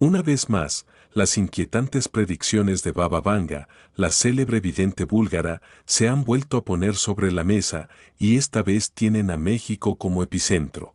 Una vez más, las inquietantes predicciones de Baba Vanga, la célebre vidente búlgara, se han vuelto a poner sobre la mesa y esta vez tienen a México como epicentro.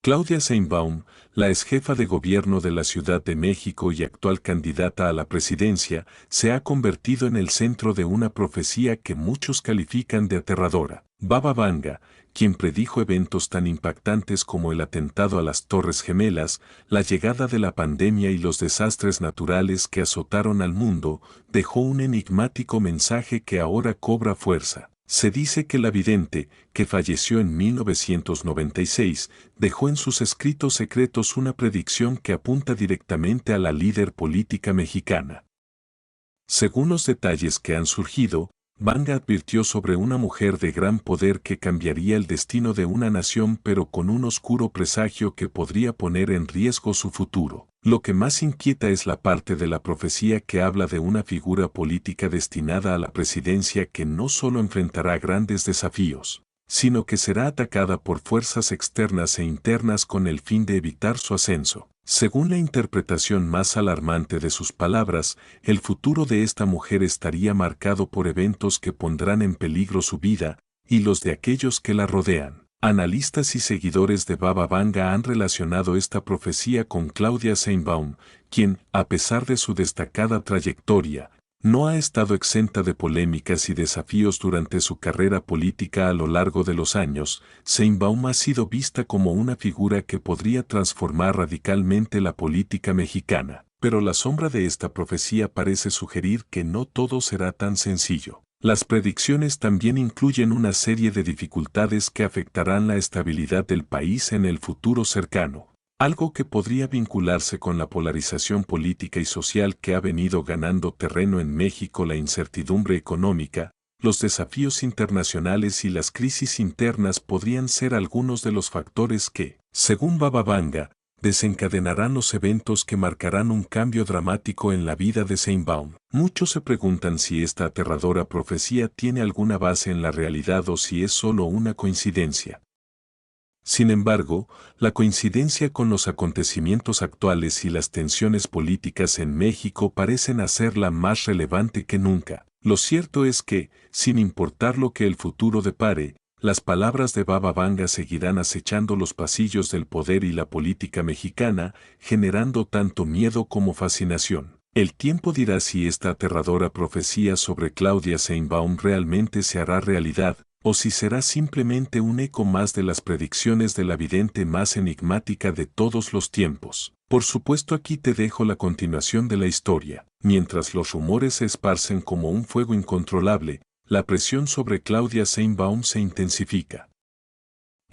Claudia Sheinbaum, la exjefa de gobierno de la Ciudad de México y actual candidata a la presidencia, se ha convertido en el centro de una profecía que muchos califican de aterradora. Baba Vanga, quien predijo eventos tan impactantes como el atentado a las Torres Gemelas, la llegada de la pandemia y los desastres naturales que azotaron al mundo, dejó un enigmático mensaje que ahora cobra fuerza. Se dice que la vidente, que falleció en 1996, dejó en sus escritos secretos una predicción que apunta directamente a la líder política mexicana. Según los detalles que han surgido, Vanga advirtió sobre una mujer de gran poder que cambiaría el destino de una nación pero con un oscuro presagio que podría poner en riesgo su futuro. Lo que más inquieta es la parte de la profecía que habla de una figura política destinada a la presidencia que no solo enfrentará grandes desafíos, sino que será atacada por fuerzas externas e internas con el fin de evitar su ascenso. Según la interpretación más alarmante de sus palabras, el futuro de esta mujer estaría marcado por eventos que pondrán en peligro su vida y los de aquellos que la rodean. Analistas y seguidores de Baba Vanga han relacionado esta profecía con Claudia Sheinbaum, quien, a pesar de su destacada trayectoria, no ha estado exenta de polémicas y desafíos durante su carrera política a lo largo de los años. Sheinbaum ha sido vista como una figura que podría transformar radicalmente la política mexicana, pero la sombra de esta profecía parece sugerir que no todo será tan sencillo. Las predicciones también incluyen una serie de dificultades que afectarán la estabilidad del país en el futuro cercano. Algo que podría vincularse con la polarización política y social que ha venido ganando terreno en México, la incertidumbre económica, los desafíos internacionales y las crisis internas podrían ser algunos de los factores que, según Baba Vanga, desencadenarán los eventos que marcarán un cambio dramático en la vida de Sheinbaum. Muchos se preguntan si esta aterradora profecía tiene alguna base en la realidad o si es solo una coincidencia. Sin embargo, la coincidencia con los acontecimientos actuales y las tensiones políticas en México parecen hacerla más relevante que nunca. Lo cierto es que, sin importar lo que el futuro depare, las palabras de Baba Vanga seguirán acechando los pasillos del poder y la política mexicana, generando tanto miedo como fascinación. El tiempo dirá si esta aterradora profecía sobre Claudia Sheinbaum realmente se hará realidad, o si será simplemente un eco más de las predicciones de la vidente más enigmática de todos los tiempos. Por supuesto, aquí te dejo la continuación de la historia. Mientras los rumores se esparcen como un fuego incontrolable, la presión sobre Claudia Sheinbaum se intensifica.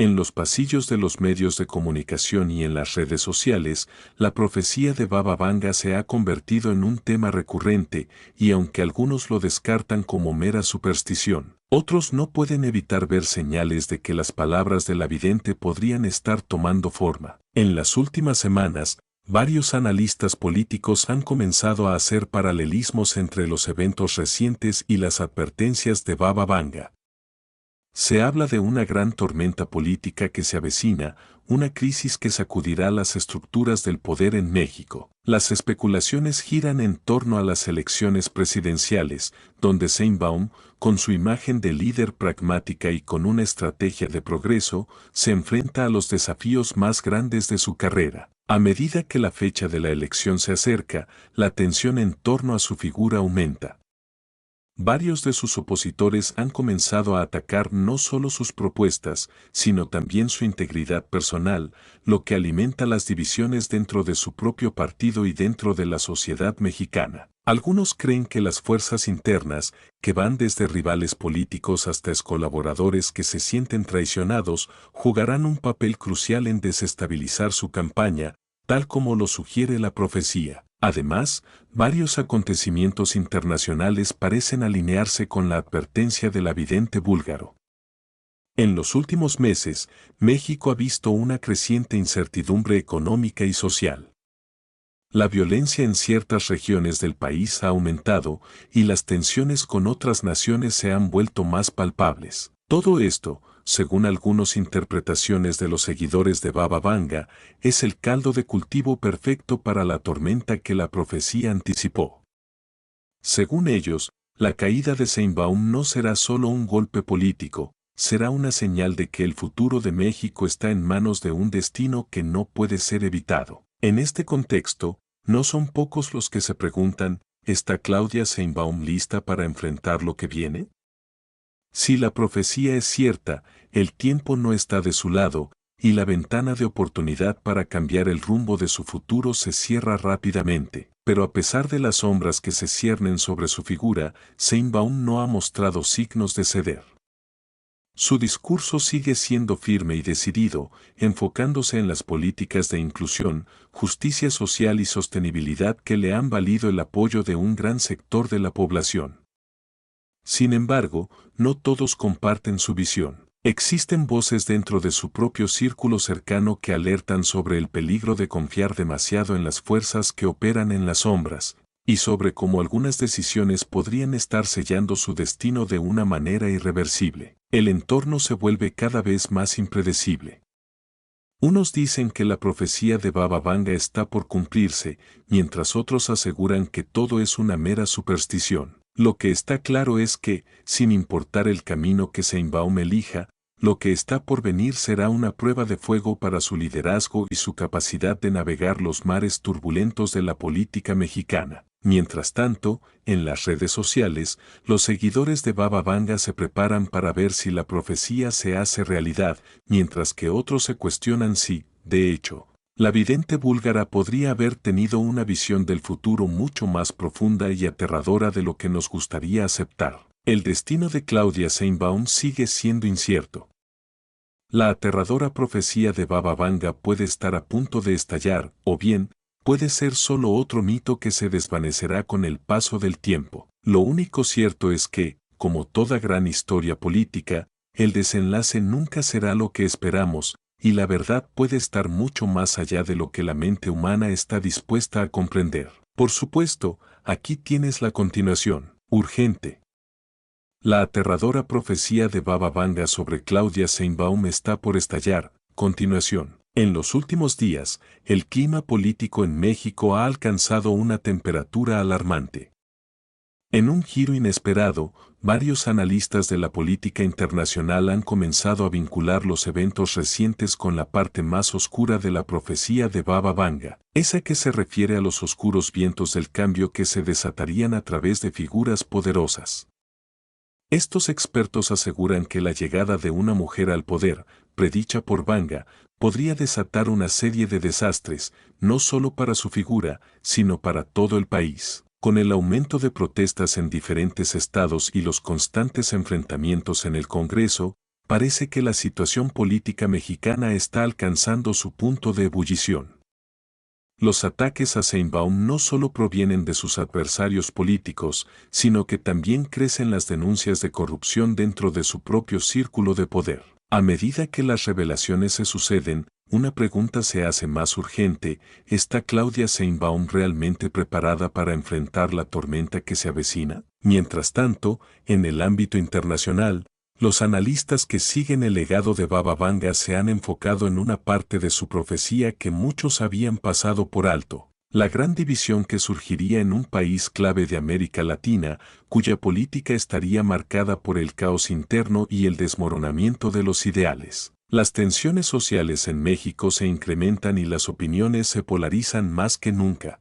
En los pasillos de los medios de comunicación y en las redes sociales, la profecía de Baba Vanga se ha convertido en un tema recurrente, y aunque algunos lo descartan como mera superstición, otros no pueden evitar ver señales de que las palabras de la vidente podrían estar tomando forma. En las últimas semanas, varios analistas políticos han comenzado a hacer paralelismos entre los eventos recientes y las advertencias de Baba Vanga. Se habla de una gran tormenta política que se avecina, una crisis que sacudirá las estructuras del poder en México. Las especulaciones giran en torno a las elecciones presidenciales, donde Sheinbaum, con su imagen de líder pragmática y con una estrategia de progreso, se enfrenta a los desafíos más grandes de su carrera. A medida que la fecha de la elección se acerca, la tensión en torno a su figura aumenta. Varios de sus opositores han comenzado a atacar no solo sus propuestas, sino también su integridad personal, lo que alimenta las divisiones dentro de su propio partido y dentro de la sociedad mexicana. Algunos creen que las fuerzas internas, que van desde rivales políticos hasta excolaboradores que se sienten traicionados, jugarán un papel crucial en desestabilizar su campaña, tal como lo sugiere la profecía. Además, varios acontecimientos internacionales parecen alinearse con la advertencia del vidente búlgaro. En los últimos meses, México ha visto una creciente incertidumbre económica y social. La violencia en ciertas regiones del país ha aumentado y las tensiones con otras naciones se han vuelto más palpables. Todo esto, según algunas interpretaciones de los seguidores de Baba Vanga, es el caldo de cultivo perfecto para la tormenta que la profecía anticipó. Según ellos, la caída de Sheinbaum no será solo un golpe político, será una señal de que el futuro de México está en manos de un destino que no puede ser evitado. En este contexto, no son pocos los que se preguntan, ¿está Claudia Sheinbaum lista para enfrentar lo que viene? Si la profecía es cierta, el tiempo no está de su lado, y la ventana de oportunidad para cambiar el rumbo de su futuro se cierra rápidamente. Pero a pesar de las sombras que se ciernen sobre su figura, Sheinbaum no ha mostrado signos de ceder. Su discurso sigue siendo firme y decidido, enfocándose en las políticas de inclusión, justicia social y sostenibilidad que le han valido el apoyo de un gran sector de la población. Sin embargo, no todos comparten su visión. Existen voces dentro de su propio círculo cercano que alertan sobre el peligro de confiar demasiado en las fuerzas que operan en las sombras, y sobre cómo algunas decisiones podrían estar sellando su destino de una manera irreversible. El entorno se vuelve cada vez más impredecible. Unos dicen que la profecía de Baba Vanga está por cumplirse, mientras otros aseguran que todo es una mera superstición. Lo que está claro es que, sin importar el camino que Sheinbaum elija, lo que está por venir será una prueba de fuego para su liderazgo y su capacidad de navegar los mares turbulentos de la política mexicana. Mientras tanto, en las redes sociales, los seguidores de Baba Vanga se preparan para ver si la profecía se hace realidad, mientras que otros se cuestionan si, de hecho, la vidente búlgara podría haber tenido una visión del futuro mucho más profunda y aterradora de lo que nos gustaría aceptar. El destino de Claudia Sheinbaum sigue siendo incierto. La aterradora profecía de Baba Vanga puede estar a punto de estallar, o bien, puede ser solo otro mito que se desvanecerá con el paso del tiempo. Lo único cierto es que, como toda gran historia política, el desenlace nunca será lo que esperamos, y la verdad puede estar mucho más allá de lo que la mente humana está dispuesta a comprender. Por supuesto, aquí tienes la continuación, urgente. La aterradora profecía de Baba Vanga sobre Claudia Sheinbaum está por estallar, continuación. En los últimos días, el clima político en México ha alcanzado una temperatura alarmante. En un giro inesperado, varios analistas de la política internacional han comenzado a vincular los eventos recientes con la parte más oscura de la profecía de Baba Vanga, esa que se refiere a los oscuros vientos del cambio que se desatarían a través de figuras poderosas. Estos expertos aseguran que la llegada de una mujer al poder, predicha por Vanga, podría desatar una serie de desastres, no solo para su figura, sino para todo el país. Con el aumento de protestas en diferentes estados y los constantes enfrentamientos en el Congreso, parece que la situación política mexicana está alcanzando su punto de ebullición. Los ataques a Sheinbaum no solo provienen de sus adversarios políticos, sino que también crecen las denuncias de corrupción dentro de su propio círculo de poder. A medida que las revelaciones se suceden, una pregunta se hace más urgente: ¿está Claudia Sheinbaum realmente preparada para enfrentar la tormenta que se avecina? Mientras tanto, en el ámbito internacional, los analistas que siguen el legado de Baba Vanga se han enfocado en una parte de su profecía que muchos habían pasado por alto: la gran división que surgiría en un país clave de América Latina, cuya política estaría marcada por el caos interno y el desmoronamiento de los ideales. Las tensiones sociales en México se incrementan y las opiniones se polarizan más que nunca.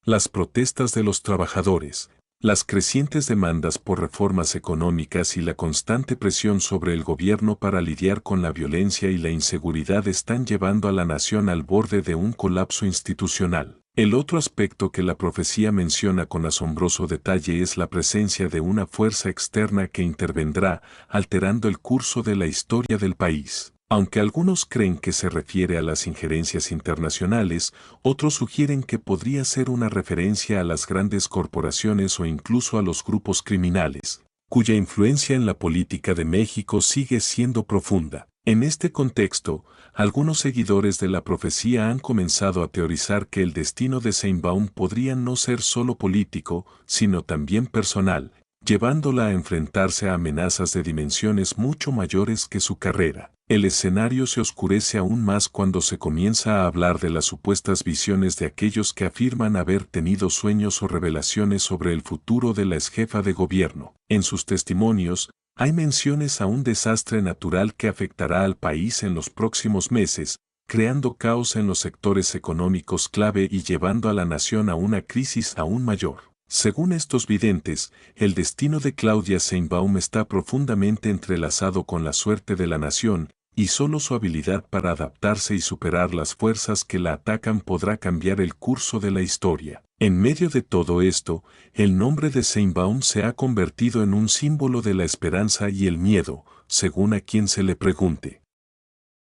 Las protestas de los trabajadores, las crecientes demandas por reformas económicas y la constante presión sobre el gobierno para lidiar con la violencia y la inseguridad están llevando a la nación al borde de un colapso institucional. El otro aspecto que la profecía menciona con asombroso detalle es la presencia de una fuerza externa que intervendrá, alterando el curso de la historia del país. Aunque algunos creen que se refiere a las injerencias internacionales, otros sugieren que podría ser una referencia a las grandes corporaciones o incluso a los grupos criminales, cuya influencia en la política de México sigue siendo profunda. En este contexto, algunos seguidores de la profecía han comenzado a teorizar que el destino de Sheinbaum podría no ser solo político, sino también personal, llevándola a enfrentarse a amenazas de dimensiones mucho mayores que su carrera. El escenario se oscurece aún más cuando se comienza a hablar de las supuestas visiones de aquellos que afirman haber tenido sueños o revelaciones sobre el futuro de la exjefa de gobierno. En sus testimonios, hay menciones a un desastre natural que afectará al país en los próximos meses, creando caos en los sectores económicos clave y llevando a la nación a una crisis aún mayor. Según estos videntes, el destino de Claudia Sheinbaum está profundamente entrelazado con la suerte de la nación, y solo su habilidad para adaptarse y superar las fuerzas que la atacan podrá cambiar el curso de la historia. En medio de todo esto, el nombre de Sheinbaum se ha convertido en un símbolo de la esperanza y el miedo, según a quien se le pregunte.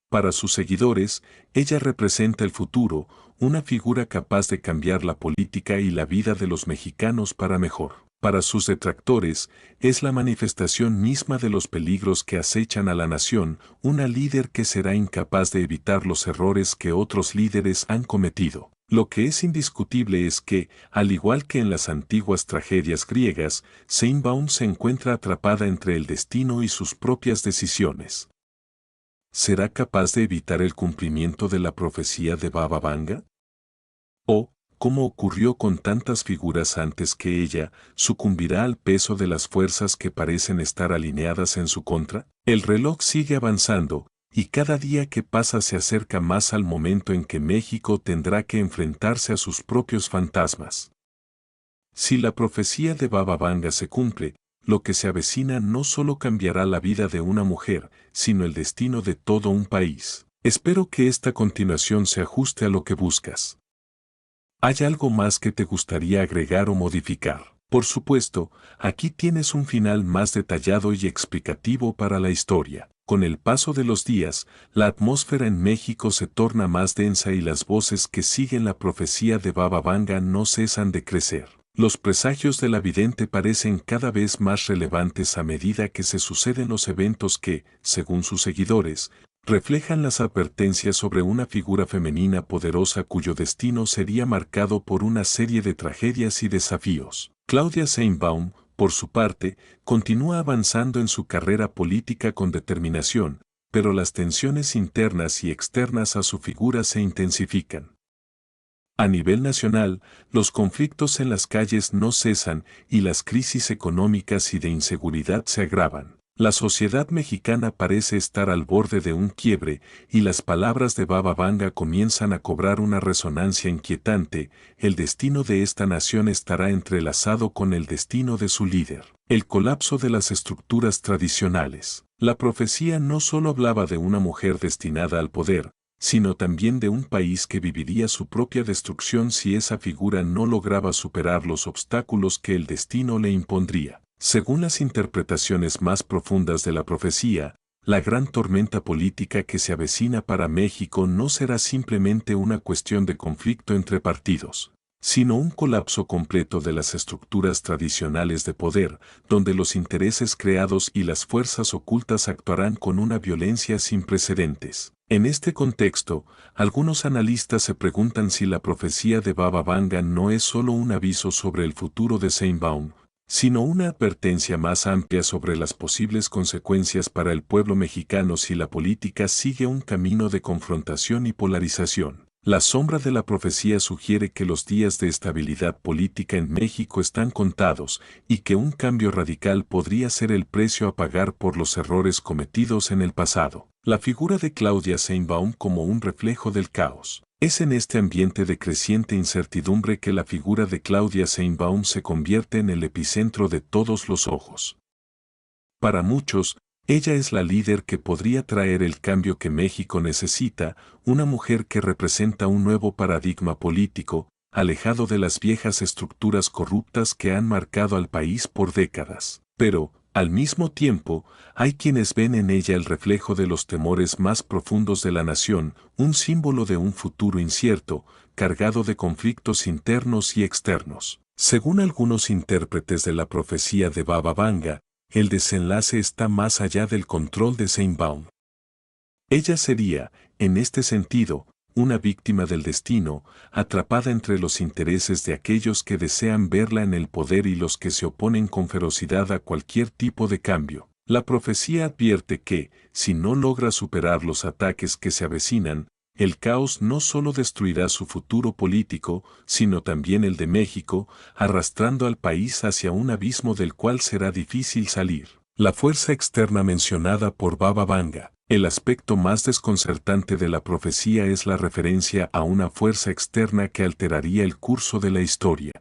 Para sus seguidores, ella representa el futuro, una figura capaz de cambiar la política y la vida de los mexicanos para mejor. Para sus detractores, es la manifestación misma de los peligros que acechan a la nación, una líder que será incapaz de evitar los errores que otros líderes han cometido. Lo que es indiscutible es que, al igual que en las antiguas tragedias griegas, Sheinbaum se encuentra atrapada entre el destino y sus propias decisiones. ¿Será capaz de evitar el cumplimiento de la profecía de Baba Vanga? ¿O, como ocurrió con tantas figuras antes que ella, sucumbirá al peso de las fuerzas que parecen estar alineadas en su contra? El reloj sigue avanzando, y cada día que pasa se acerca más al momento en que México tendrá que enfrentarse a sus propios fantasmas. Si la profecía de Baba Vanga se cumple, lo que se avecina no solo cambiará la vida de una mujer, sino el destino de todo un país. Espero que esta continuación se ajuste a lo que buscas. ¿Hay algo más que te gustaría agregar o modificar? Por supuesto, aquí tienes un final más detallado y explicativo para la historia. Con el paso de los días, la atmósfera en México se torna más densa y las voces que siguen la profecía de Baba Vanga no cesan de crecer. Los presagios de la vidente parecen cada vez más relevantes a medida que se suceden los eventos que, según sus seguidores, reflejan las advertencias sobre una figura femenina poderosa cuyo destino sería marcado por una serie de tragedias y desafíos. Claudia Sheinbaum, por su parte, continúa avanzando en su carrera política con determinación, pero las tensiones internas y externas a su figura se intensifican. A nivel nacional, los conflictos en las calles no cesan y las crisis económicas y de inseguridad se agravan. La sociedad mexicana parece estar al borde de un quiebre y las palabras de Baba Vanga comienzan a cobrar una resonancia inquietante. El destino de esta nación estará entrelazado con el destino de su líder. El colapso de las estructuras tradicionales. La profecía no solo hablaba de una mujer destinada al poder, sino también de un país que viviría su propia destrucción si esa figura no lograba superar los obstáculos que el destino le impondría. Según las interpretaciones más profundas de la profecía, la gran tormenta política que se avecina para México no será simplemente una cuestión de conflicto entre partidos, sino un colapso completo de las estructuras tradicionales de poder, donde los intereses creados y las fuerzas ocultas actuarán con una violencia sin precedentes. En este contexto, algunos analistas se preguntan si la profecía de Baba Vanga no es solo un aviso sobre el futuro de Sheinbaum, sino una advertencia más amplia sobre las posibles consecuencias para el pueblo mexicano si la política sigue un camino de confrontación y polarización. La sombra de la profecía sugiere que los días de estabilidad política en México están contados y que un cambio radical podría ser el precio a pagar por los errores cometidos en el pasado. La figura de Claudia Sheinbaum como un reflejo del caos. Es en este ambiente de creciente incertidumbre que la figura de Claudia Sheinbaum se convierte en el epicentro de todos los ojos. Para muchos, ella es la líder que podría traer el cambio que México necesita, una mujer que representa un nuevo paradigma político, alejado de las viejas estructuras corruptas que han marcado al país por décadas. Pero, al mismo tiempo, hay quienes ven en ella el reflejo de los temores más profundos de la nación, un símbolo de un futuro incierto, cargado de conflictos internos y externos. Según algunos intérpretes de la profecía de Baba Vanga, el desenlace está más allá del control de Sheinbaum. Ella sería, en este sentido, una víctima del destino, atrapada entre los intereses de aquellos que desean verla en el poder y los que se oponen con ferocidad a cualquier tipo de cambio. La profecía advierte que, si no logra superar los ataques que se avecinan, el caos no solo destruirá su futuro político, sino también el de México, arrastrando al país hacia un abismo del cual será difícil salir. La fuerza externa mencionada por Baba Vanga. El aspecto más desconcertante de la profecía es la referencia a una fuerza externa que alteraría el curso de la historia.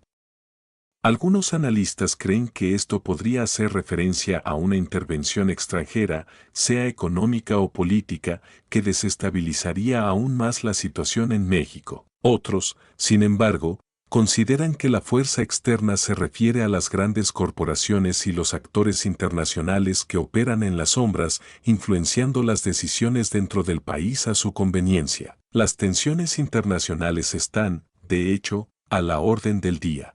Algunos analistas creen que esto podría hacer referencia a una intervención extranjera, sea económica o política, que desestabilizaría aún más la situación en México. Otros, sin embargo, consideran que la fuerza externa se refiere a las grandes corporaciones y los actores internacionales que operan en las sombras, influenciando las decisiones dentro del país a su conveniencia. Las tensiones internacionales están, de hecho, a la orden del día.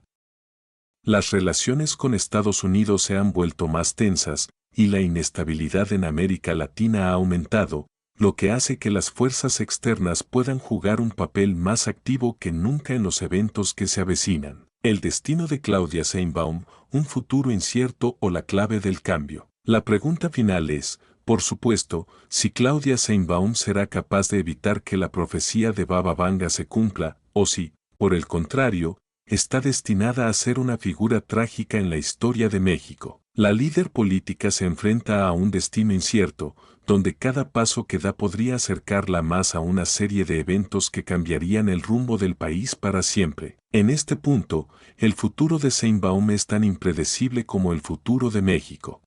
Las relaciones con Estados Unidos se han vuelto más tensas, y la inestabilidad en América Latina ha aumentado, lo que hace que las fuerzas externas puedan jugar un papel más activo que nunca en los eventos que se avecinan. El destino de Claudia Sheinbaum, un futuro incierto o la clave del cambio. La pregunta final es, por supuesto, si Claudia Sheinbaum será capaz de evitar que la profecía de Baba Vanga se cumpla, o si, por el contrario, está destinada a ser una figura trágica en la historia de México. La líder política se enfrenta a un destino incierto, donde cada paso que da podría acercarla más a una serie de eventos que cambiarían el rumbo del país para siempre. En este punto, el futuro de Sheinbaum es tan impredecible como el futuro de México.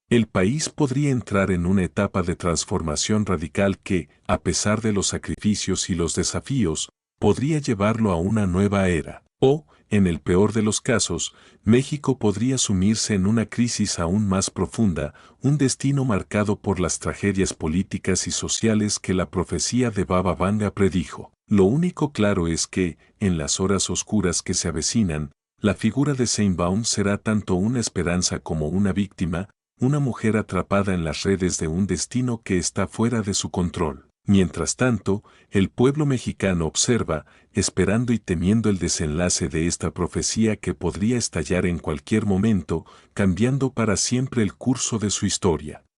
El país podría entrar en una etapa de transformación radical que, a pesar de los sacrificios y los desafíos, podría llevarlo a una nueva era. O, en el peor de los casos, México podría sumirse en una crisis aún más profunda, un destino marcado por las tragedias políticas y sociales que la profecía de Baba Vanga predijo. Lo único claro es que, en las horas oscuras que se avecinan, la figura de Sheinbaum será tanto una esperanza como una víctima, una mujer atrapada en las redes de un destino que está fuera de su control. Mientras tanto, el pueblo mexicano observa, esperando y temiendo el desenlace de esta profecía que podría estallar en cualquier momento, cambiando para siempre el curso de su historia.